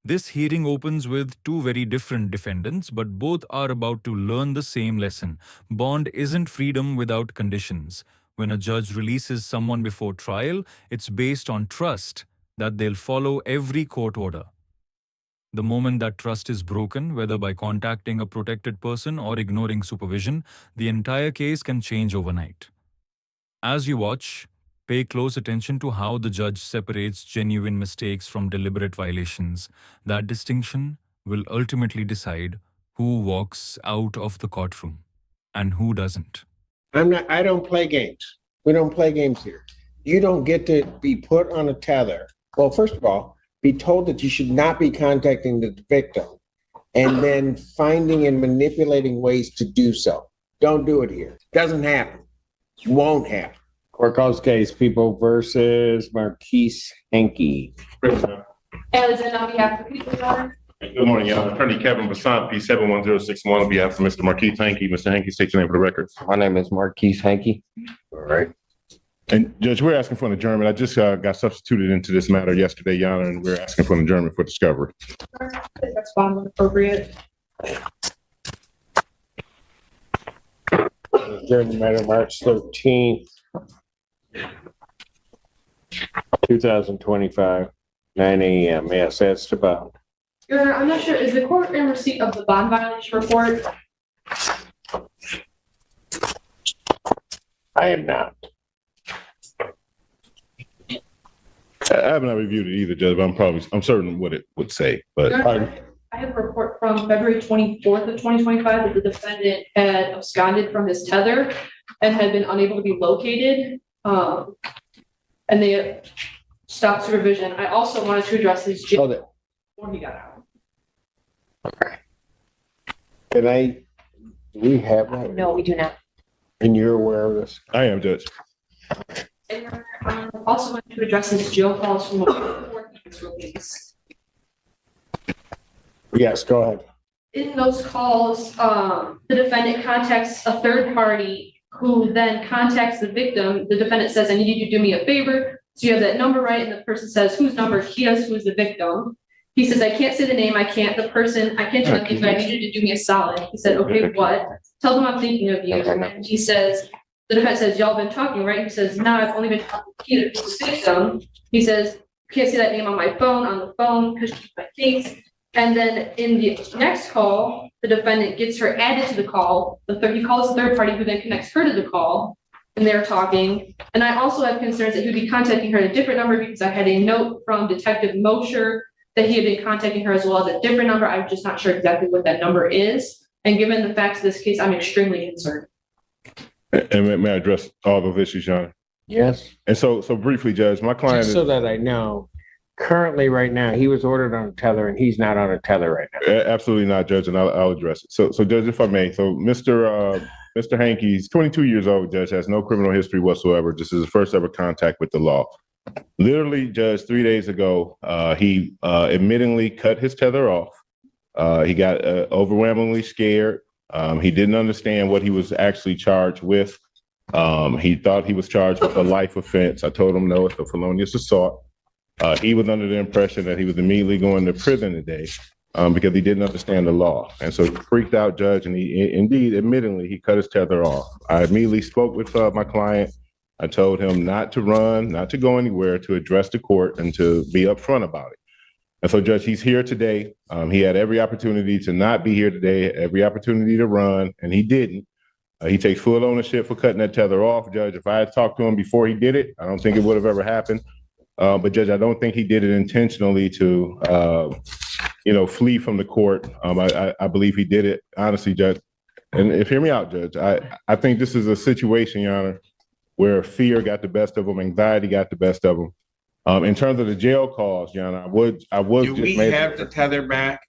This hearing opens with two very different defendants, but both are about to learn the same lesson. Bond isn't freedom without conditions. When a judge releases someone before trial, it's based on trust that they'll follow every court order. The moment that trust is broken, whether by contacting a protected person or ignoring supervision, the entire case can change overnight. As you watch, pay close attention to how the judge separates genuine mistakes from deliberate violations. That distinction will ultimately decide who walks out of the courtroom and who doesn't. I don't play games. We don't play games here. You don't get to be put on a tether. Well, first of all, be told that you should not be contacting the victim and then finding and manipulating ways to do so. Don't do it here. Doesn't happen. Won't happen. Court calls case People versus Marquise Hankey. Alexander, on behalf of the people, Your Honor. Good morning, Your Attorney Kevin Bassant, P71061, on behalf of Mr. Marquise Hankey. Mr. Hankey, state your name for the record. My name is Marquise Hankey. All right. And Judge, we're asking for an adjournment. I just got substituted into this matter yesterday, Your Honor, and we're asking for an adjournment for discovery. That's fine when appropriate. Adjourned matter March 13th, 2025, 9 a.m. Yes, that's the bond. Your Honor, I'm not sure, is the court in receipt of the bond violation report? I am not. I have not reviewed it either, Judge, but I'm certain what it would say, but. Your Honor, I have a report from February 24th of 2025 that the defendant had absconded from his tether and had been unable to be located. And they stopped supervision. I also wanted to address his jail before he got out. Okay. Do we have that? No, we do not. And you're aware of this? I am, Judge. And Your Honor, I also wanted to address his jail calls from before he was released. Yes, go ahead. In those calls, the defendant contacts a third party who then contacts the victim. The defendant says, I need you to do me a favor. So you have that number right, and the person says, whose number? He has who's the victim. He says, I can't say the name, I can't tell you, but I need you to do me a solid. He said, okay, what? Tell them I'm thinking of you. And he says, the defendant says, y'all been talking, right? He says, no, I've only been talking to Peter, who's the victim. He says, can't say that name on the phone, because she's my case. And then in the next call, the defendant gets her added to the call. He calls the third party who then connects her to the call, and they're talking. And I also have concerns that he would be contacting her at a different number because I had a note from Detective Mosher that he had been contacting her as well as a different number. I'm just not sure exactly what that number is. And given the facts of this case, I'm extremely concerned. And may I address all those issues, Your Honor? Yes. And so briefly, Judge, my client Just so that I know, currently right now, he was ordered on a tether and he's not on a tether right now. Absolutely not, Judge, and I'll address it. So Judge, if I may, so Mr. Hankey's 22 years old, Judge, has no criminal history whatsoever. This is his first ever contact with the law. Literally, Judge, 3 days ago, he admittingly cut his tether off. He got overwhelmingly scared. He didn't understand what he was actually charged with. He thought he was charged with a life offense. I told him no, it's a felonious assault. He was under the impression that he was immediately going to prison today because he didn't understand the law. And so he freaked out, Judge, and he indeed, admittingly, he cut his tether off. I immediately spoke with my client. I told him not to run, not to go anywhere, to address the court and to be upfront about it. And so, Judge, he's here today. He had every opportunity to not be here today, every opportunity to run, and he didn't. He takes full ownership for cutting that tether off, Judge. If I had talked to him before he did it, I don't think it would have ever happened. But Judge, I don't think he did it intentionally to, flee from the court. I believe he did it, honestly, Judge. And hear me out, Judge. I think this is a situation, Your Honor, where fear got the best of him, anxiety got the best of him. In terms of the jail calls, Your Honor, I would. Do we have the tether back?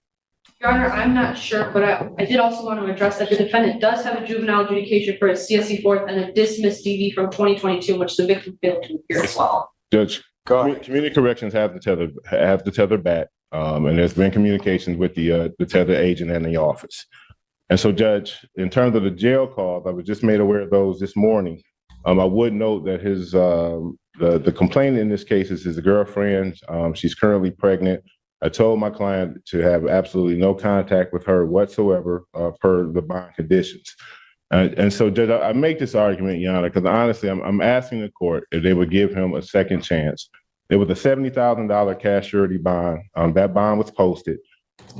Your Honor, I'm not sure, but I did also want to address that the defendant does have a juvenile adjudication for a CSE fourth and a dismissed DV from 2022, which the victim failed to appear as well. Judge, community corrections have the tether back, and there's been communications with the tether agent and the office. And so, Judge, in terms of the jail calls, I was just made aware of those this morning. I would note that his the complainant in this case is his girlfriend. She's currently pregnant. I told my client to have absolutely no contact with her whatsoever per the bond conditions. And so, Judge, I make this argument, Your Honor, because honestly, I'm asking the court if they would give him a second chance. There was a $70,000 cash surety bond. That bond was posted.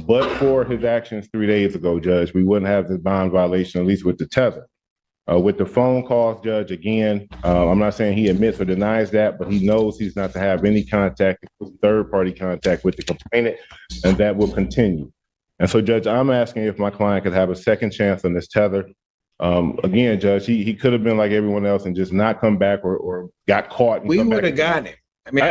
But for his actions 3 days ago, Judge, we wouldn't have this bond violation, at least with the tether. With the phone calls, Judge, again, I'm not saying he admits or denies that, but he knows he's not to have any contact, third-party contact with the complainant, and that will continue. And so, Judge, I'm asking if my client could have a second chance on this tether. Again, Judge, he could have been like everyone else and just not come back or got caught. We would have got him. I mean,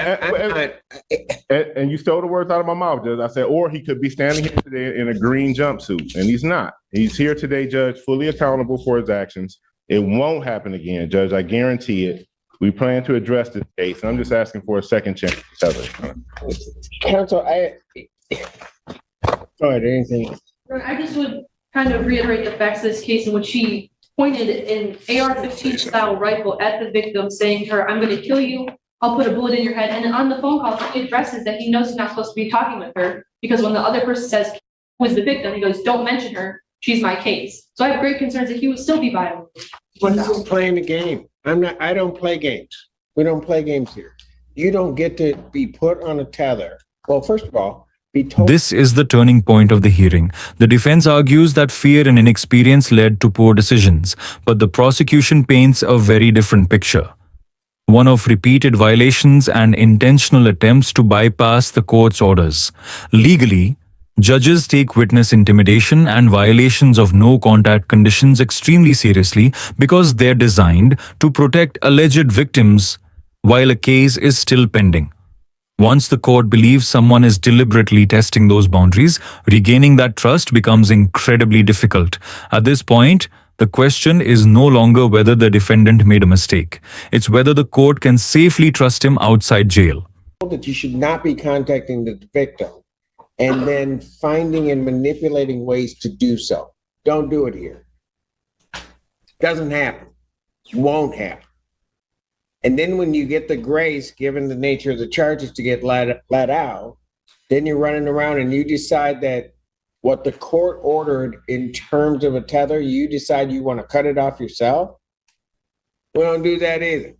And you stole the words out of my mouth, Judge. I said, or he could be standing here today in a green jumpsuit, and he's not. He's here today, Judge, fully accountable for his actions. It won't happen again, Judge. I guarantee it. We plan to address this case. I'm just asking for a second chance. Counsel, go ahead, anything? I just would kind of reiterate the facts of this case in which he pointed an AR-15 style rifle at the victim, saying to her, "I'm going to kill you. I'll put a bullet in your head." And on the phone call, he addresses that he knows he's not supposed to be talking with her because when the other person says, "Who is the victim?" he goes, "Don't mention her. She's my case." So I have great concerns that he would still be violent. He's playing the game. I don't play games. We don't play games here. You don't get to be put on a tether. Well, first of all, be told. This is the turning point of the hearing. The defense argues that fear and inexperience led to poor decisions, but the prosecution paints a very different picture. One of repeated violations and intentional attempts to bypass the court's orders. Legally, judges take witness intimidation and violations of no contact conditions extremely seriously because they're designed to protect alleged victims while a case is still pending. Once the court believes someone is deliberately testing those boundaries, regaining that trust becomes incredibly difficult. At this point, the question is no longer whether the defendant made a mistake. It's whether the court can safely trust him outside jail. That you should not be contacting the victim and then finding and manipulating ways to do so. Don't do it here. Doesn't happen. Won't happen. And then when you get the grace, given the nature of the charges, to get let out, then you're running around and you decide that what the court ordered in terms of a tether, you decide you want to cut it off yourself. We don't do that either.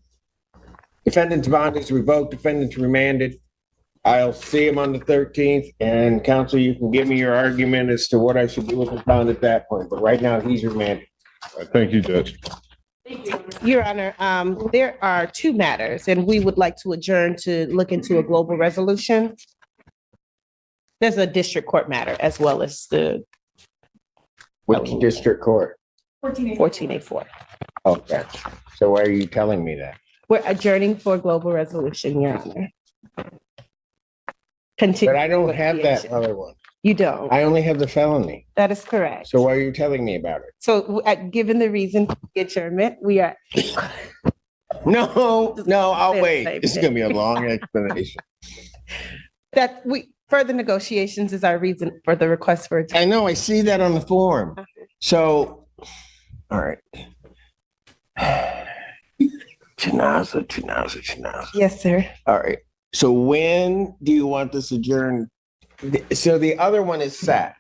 Defendant's bond is revoked, defendant's remanded. I'll see him on the 13th, and counsel, you can give me your argument as to what I should do with the bond at that point, but right now he's remanded. Thank you, Judge. Your Honor, there are two matters, and we would like to adjourn to look into a global resolution. There's a district court matter as well as the Which district court? 1484. Okay, so why are you telling me that? We're adjourning for global resolution, Your Honor. Continue. But I don't have that other one. You don't. I only have the felony. That is correct. So why are you telling me about it? So, given the reason for the adjournment, we are. No, I'll Same wait. thing. This is gonna be a long explanation. That further negotiations is our reason for the request for adjournment. I know, I see that on the form. So, all right. Chinaza. Yes, sir. All right. So when do you want this adjourned? So the other one is set.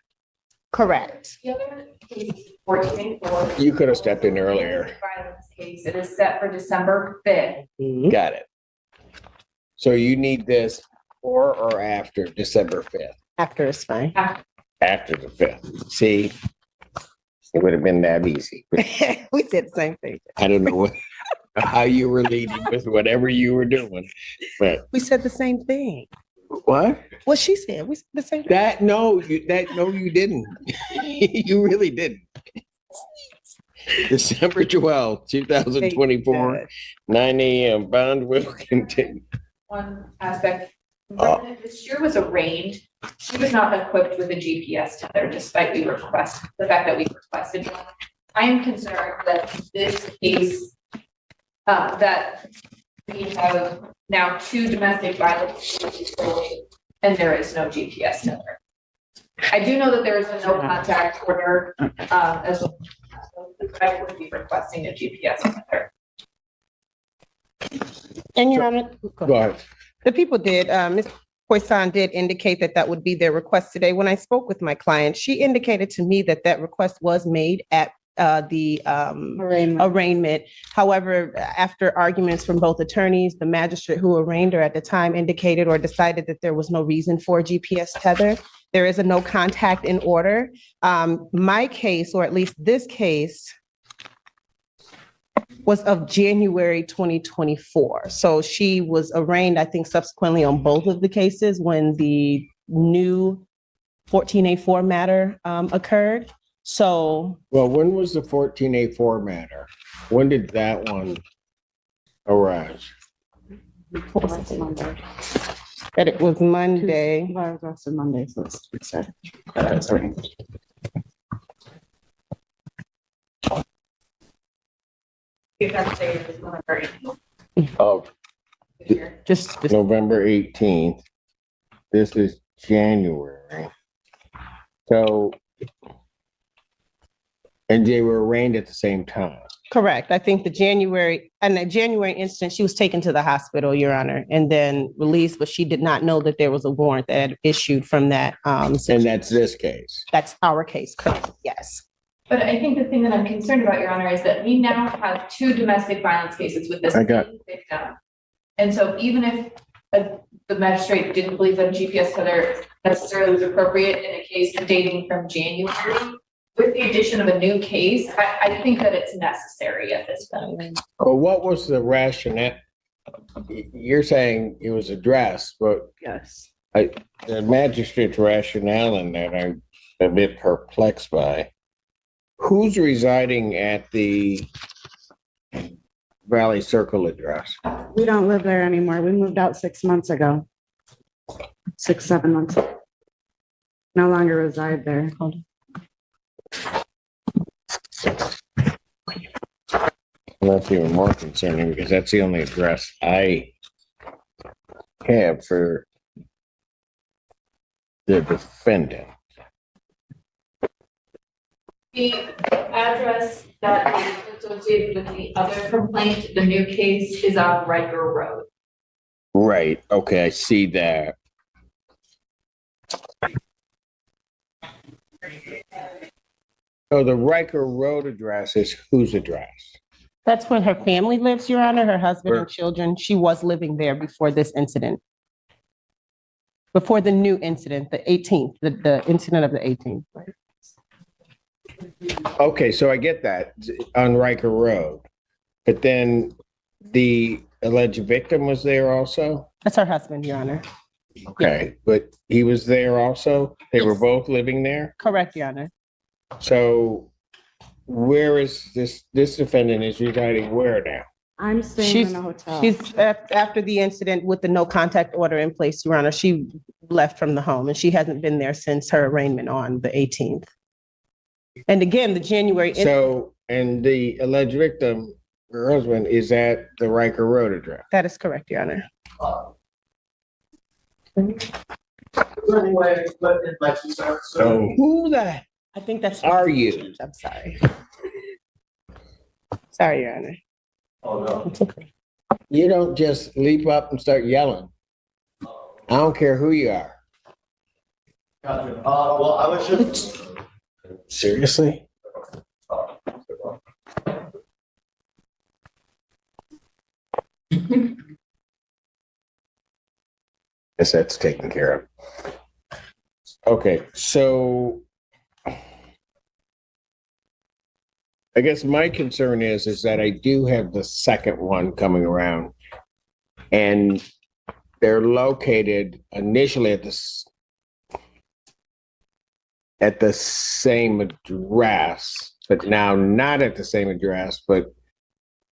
Correct. The other one is 1484. You could have stepped in earlier. Violence case. It is set for December 5th. Got it. So you need this or after December 5th? After is fine. After the 5th. See, it would have been that easy. We said the same thing. I don't know how you were leading with whatever you were doing, but We said the same thing. what? What she said, we said the same thing. No, you didn't. You really didn't. December 12th, 2024, 9 a.m. Bond will continue. One aspect. When this year was arraigned, she was not equipped with a GPS tether despite the fact that we requested one. I am concerned that this case, that we have now 2 domestic violence and there is no GPS tether. I do know that there is a no contact order, as well. I would be requesting a GPS tether. And Your Honor, Go ahead. the people did, Poisson did indicate that that would be their request today. When I spoke with my client, she indicated to me that that request was made at the arraignment. However, after arguments from both attorneys, the magistrate who arraigned her at the time indicated or decided that there was no reason for a GPS tether. There is a no contact in order. My case, or at least this case, was of January 2024. So she was arraigned, I think, subsequently on both of the cases when the new 14A4 matter occurred. So, Well, when was the 14A4 matter? When did that one arise? that it was Monday. Well, it was also Monday, so it's sorry. Effective is November 18th Of this year. Just November 18th. This is January. So, and they were arraigned at the same time. correct. I think the January instance, she was taken to the hospital, Your Honor, and then released, but she did not know that there was a warrant that had issued from that. And that's this case. That's our case, correct? Yes. But I think the thing that I'm concerned about, Your Honor, is that we now have two domestic violence cases with this I got- same victim. And so even if the magistrate didn't believe that a GPS tether necessarily was appropriate in a case dating from January, with the addition of a new case, I think that it's necessary at this point. Well, what was the rationale? You're saying it was addressed, but Yes. the magistrate's rationale in that I'm a bit perplexed by. Who's residing at the Valley Circle address? We don't live there anymore. We moved out 6 months ago. 6, 7 months. No longer reside there. Well, that's even more concerning because that's the only address I have for the defendant. The address that is associated with the other complaint, the new case, is on Riker Road. Right, okay, I see that. So the Riker Road address is whose address? That's where her family lives, Your Honor, her husband Where? and children. She was living there before this incident. Before the new incident, the 18th, the incident of the 18th. Okay, so I get that on Riker Road. But then the alleged victim was there also? That's her husband, Your Honor. Okay, but he was there also? They were Yes. both living there? Correct, Your Honor. So where is this defendant is residing where now? I'm staying She's- in a hotel. She's after the incident with the no contact order in place, Your Honor, she left from the home and she hasn't been there since her arraignment on the 18th. And again, the January. So, and the alleged victim, her husband, is at the Riker Road address? That is correct, Your Honor. So who the I think that's. are you? I'm sorry. Sorry, Your Honor. Oh, no. It's okay. You don't just leap up and start yelling. I don't care who you are. Gotcha. Well, I was just. Seriously? Guess that's taken care of. Okay, so I guess my concern is that I do have the second one coming around. And they're located initially at the same address, but now not at the same address, but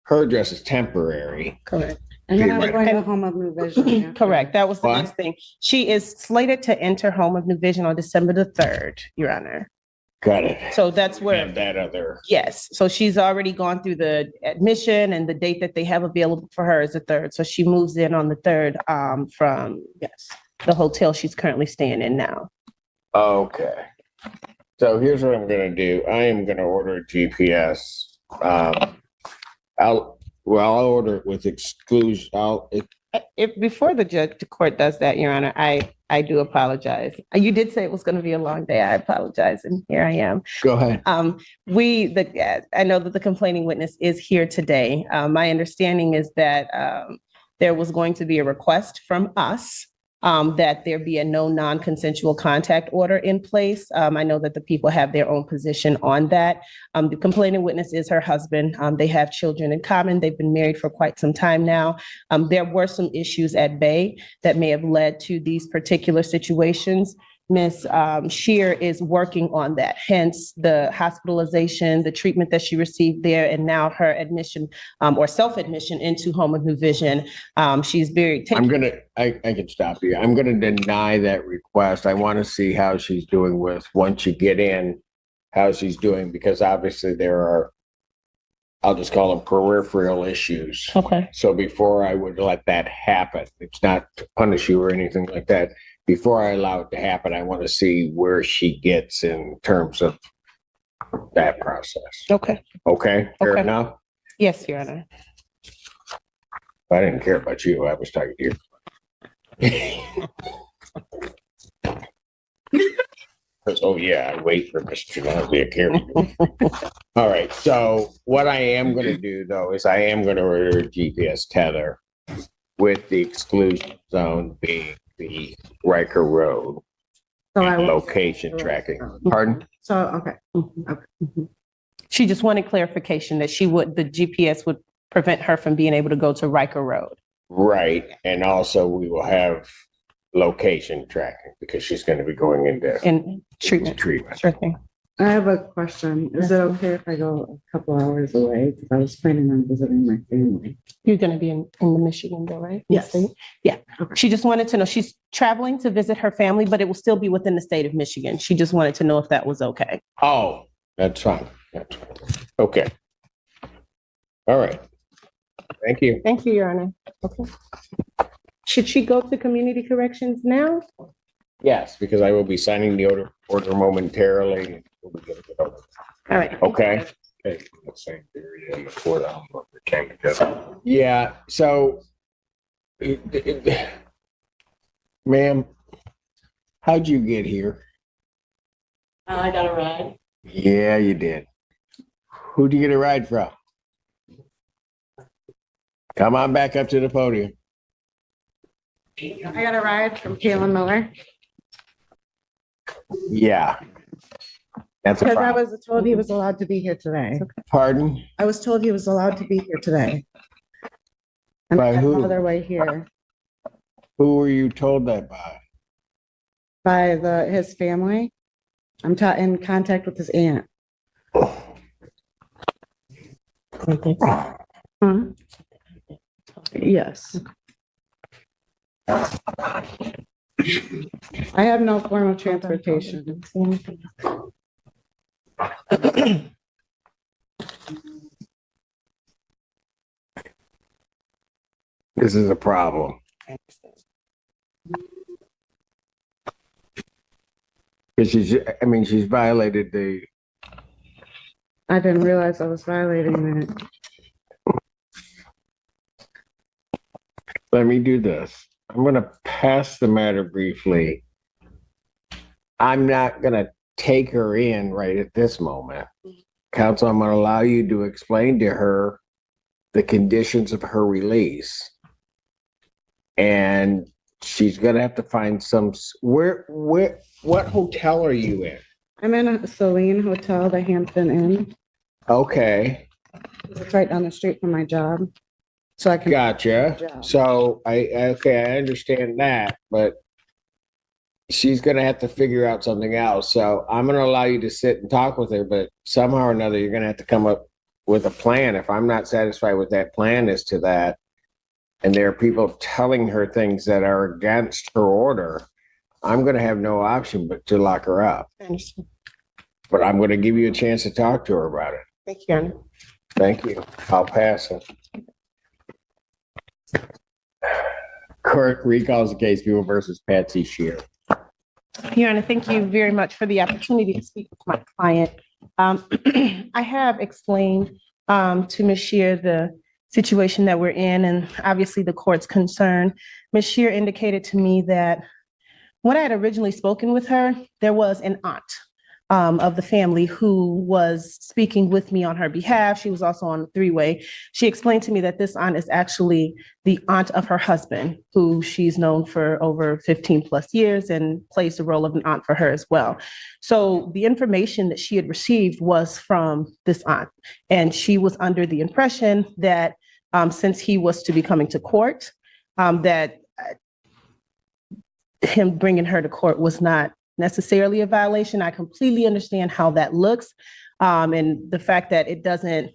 her address is temporary. Correct. And then I'm Right. going to Home of New Vision. yeah. Correct. That was the What? next thing. She is slated to enter Home of New Vision on December the 3rd, Your Honor. Got it. So that's where. Have that other. Yes, so she's already gone through the admission and the date that they have available for her is the 3rd. So she moves in on the 3rd from, yes, the hotel she's currently staying in now. Okay. So here's what I'm gonna do. I am gonna order a GPS. I'll order it with exclusion. If before the court does that, Your Honor, I do apologize. You did say it was going to be a long day. I apologize, and here I am. Go ahead. I know that the complaining witness is here today. My understanding is that there was going to be a request from us that there be a no non-consensual contact order in place. I know that the people have their own position on that. The complaining witness is her husband. They have children in common. They've been married for quite some time now. There were some issues at bay that may have led to these particular situations. Ms. Shear is working on that, hence the hospitalization, the treatment that she received there, and now her admission or self-admission into Home of New Vision. She's very. I can stop you. I'm gonna deny that request. I want to see how she's doing once you get in, how she's doing, because obviously there are, I'll just call them peripheral issues. Okay. So before I would let that happen, it's not to punish you or anything like that. Before I allow it to happen, I want to see where she gets in terms of that process. Okay. Okay, fair Okay. enough? Yes, Your Honor. I didn't care about you. I was talking to you. Oh, yeah, I wait for Mr. Janelle to carry. All right, so what I am going to do, though, is I am going to order a GPS tether with the exclusion zone being the Riker Road So I will. location tracking. Pardon? So, okay. She just wanted clarification that the GPS would prevent her from being able to go to Riker Road. Right, and also we will have location tracking because she's going to be going into And treatment. Sure thing. I have a question. Is it okay if I go a couple hours away? Because I was planning on visiting my family. You're going to be in the Michigan though, right? Yes. State? Yeah. Okay. She just wanted to know, she's traveling to visit her family, but it will still be within the state of Michigan. She just wanted to know if that was okay. Oh, that's fine. That's fine. Okay. All right. Thank you. Thank you, Your Honor. Okay. Should she go to community corrections now? Yes, because I will be signing the order momentarily. We'll be good to go. All right. Okay. The same period in the court, I don't know if it came together. Yeah, so ma'am, how'd you get here? I got a ride. Yeah, you did. Who'd you get a ride from? Come on back up to the podium. I got a ride from Kalen Miller. Yeah. That's a Because I problem. was told he was allowed to be here today. Pardon? I was told he was allowed to be here today. And By I had who? no other way here Who were you told that by? by his family. I'm in contact with his aunt. Huh? Yes. I have no form of transportation. This is a problem. Because she's violated the, I didn't realize I was violating it. let me do this. I'm going to pass the matter briefly. I'm not going to take her in right at this moment. Counsel, I'm going to allow you to explain to her the conditions of her release. And she's going to have to find what hotel are you in? I'm in a Celine Hotel, the Hampton Inn. Okay, It's right down the street from my job. So I can. gotcha. Yeah. So I understand that, but she's going to have to figure out something else. So I'm going to allow you to sit and talk with her, but somehow or another, you're going to have to come up with a plan. If I'm not satisfied with that plan as to that, and there are people telling her things that are against her order, I'm going to have no option but to lock her up. I understand. But I'm going to give you a chance to talk to her about it. Thank you, Your Honor. Thank you. I'll pass it. Court recalls the case Buell versus Patsy Shear. Your Honor, thank you very much for the opportunity to speak with my client. I have explained to Ms. Shear the situation that we're in, and obviously the court's concerned. Ms. Shear indicated to me that when I had originally spoken with her, there was an aunt of the family who was speaking with me on her behalf. She was also on the three-way. She explained to me that this aunt is actually the aunt of her husband, who she's known for over 15 plus years and plays the role of an aunt for her as well. So the information that she had received was from this aunt, and she was under the impression that since he was to be coming to court, that him bringing her to court was not necessarily a violation. I completely understand how that looks. And the fact that it doesn't,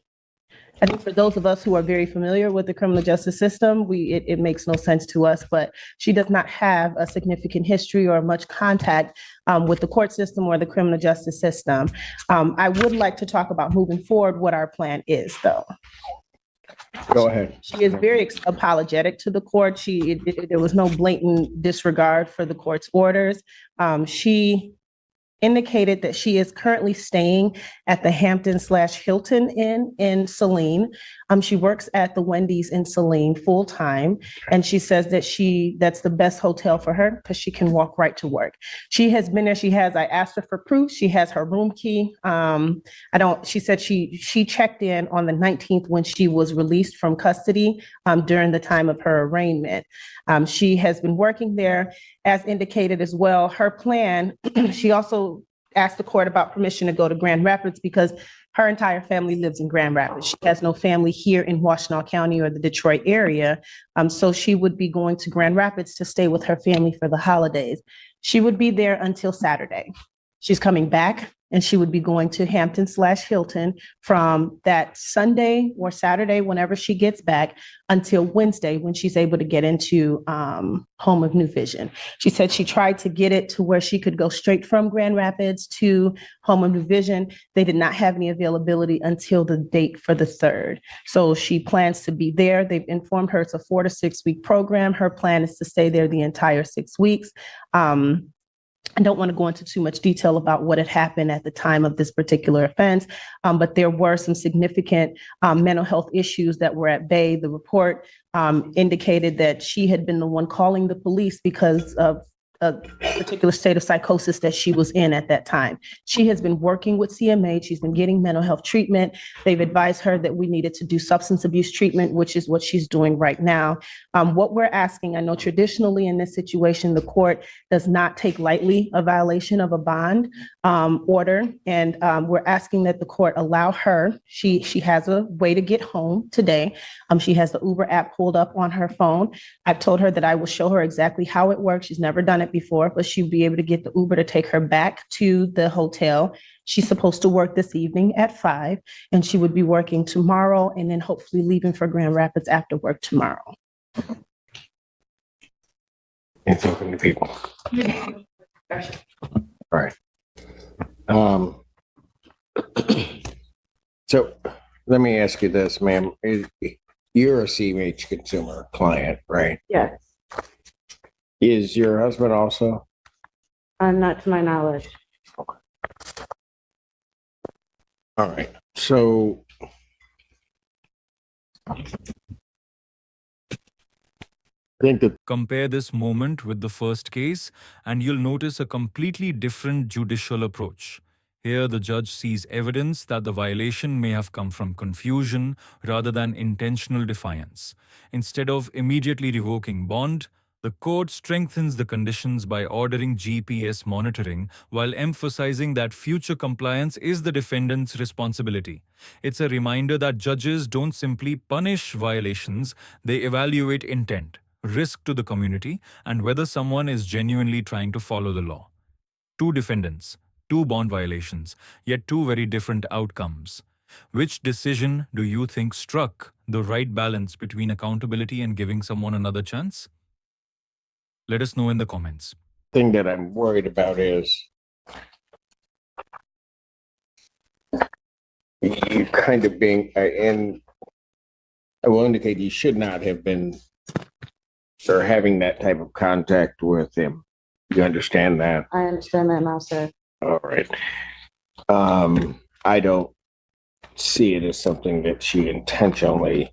I think for those of us who are very familiar with the criminal justice system, it makes no sense to us, but she does not have a significant history or much contact with the court system or the criminal justice system. I would like to talk about moving forward what our plan is, though. Go ahead. She is very apologetic to the court. There was no blatant disregard for the court's orders. She indicated that she is currently staying at the Hampton/Hilton Inn in Saline. She works at the Wendy's in Saline full time. And she says that that's the best hotel for her because she can walk right to work. She has been there. I asked her for proof. She has her room key. She said she checked in on the 19th when she was released from custody during the time of her arraignment. She has been working there as indicated as well. Her plan, she also asked the court about permission to go to Grand Rapids because her entire family lives in Grand Rapids. She has no family here in Washtenaw County or the Detroit area. So she would be going to Grand Rapids to stay with her family for the holidays. She would be there until Saturday. She's coming back and she would be going to Hampton/Hilton from that Sunday or Saturday, whenever she gets back, until Wednesday when she's able to get into Home of New Vision. She said she tried to get it to where she could go straight from Grand Rapids to Home of New Vision. They did not have any availability until the date for the 3rd. So she plans to be there. They've informed her it's a 4 to 6 week program. Her plan is to stay there the entire 6 weeks. I don't want to go into too much detail about what had happened at the time of this particular offense, but there were some significant mental health issues that were at bay. The report indicated that she had been the one calling the police because of a particular state of psychosis that she was in at that time. She has been working with CMA. She's been getting mental health treatment. They've advised her that we needed to do substance abuse treatment, which is what she's doing right now. What we're asking, I know traditionally in this situation, the court does not take lightly a violation of a bond order. And we're asking that the court allow her, she has a way to get home today. She has the Uber app pulled up on her phone. I've told her that I will show her exactly how it works. She's never done it before, but she'll be able to get the Uber to take her back to the hotel. She's supposed to work this evening at 5, and she would be working tomorrow and then hopefully leaving for Grand Rapids after work tomorrow. And talking to people. All right. So let me ask you this, ma'am. You're a CMH consumer client, right? Yes, Is your husband also? not to my knowledge. All right. So I think that Compare this moment with the first case, and you'll notice a completely different judicial approach. Here, the judge sees evidence that the violation may have come from confusion rather than intentional defiance. Instead of immediately revoking bond, the court strengthens the conditions by ordering GPS monitoring while emphasizing that future compliance is the defendant's responsibility. It's a reminder that judges don't simply punish violations, they evaluate intent, risk to the community, and whether someone is genuinely trying to follow the law. 2 defendants, 2 bond violations, yet 2 very different outcomes. Which decision do you think struck the right balance between accountability and giving someone another chance? Let us know in the comments. thing that I'm worried about is you kind of being, and I will indicate you should not have been or having that type of contact with him. You understand that? I understand that now, sir. All right. I don't see it as something that she intentionally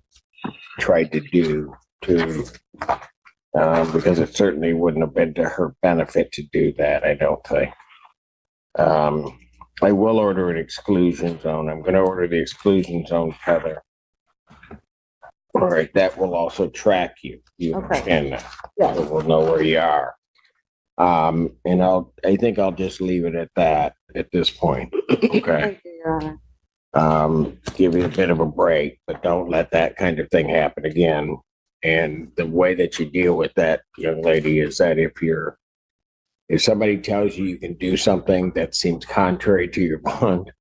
tried to do to, because it certainly wouldn't have been to her benefit to do that, I don't think. I will order an exclusion zone. I'm going to order the exclusion zone, Heather. All right, that will also track you. You Okay. understand that? Yeah. So we'll know where you are. And I think I'll just leave it at that at this point. Okay. Thank you, Your Honor. Give you a bit of a break, but don't let that kind of thing happen again. And the way that you deal with that, young lady, is that if somebody tells you you can do something that seems contrary to your bond,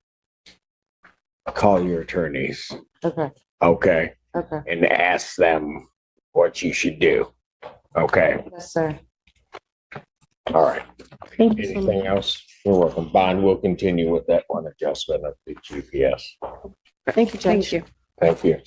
call your attorneys, Okay, okay? okay. And ask them what you should do. Okay, Yes, sir. all right. Thank you so much. Anything else? You're welcome. Bond will continue with that one adjustment of the GPS. Thank you, Judge. Thank you. Thank you.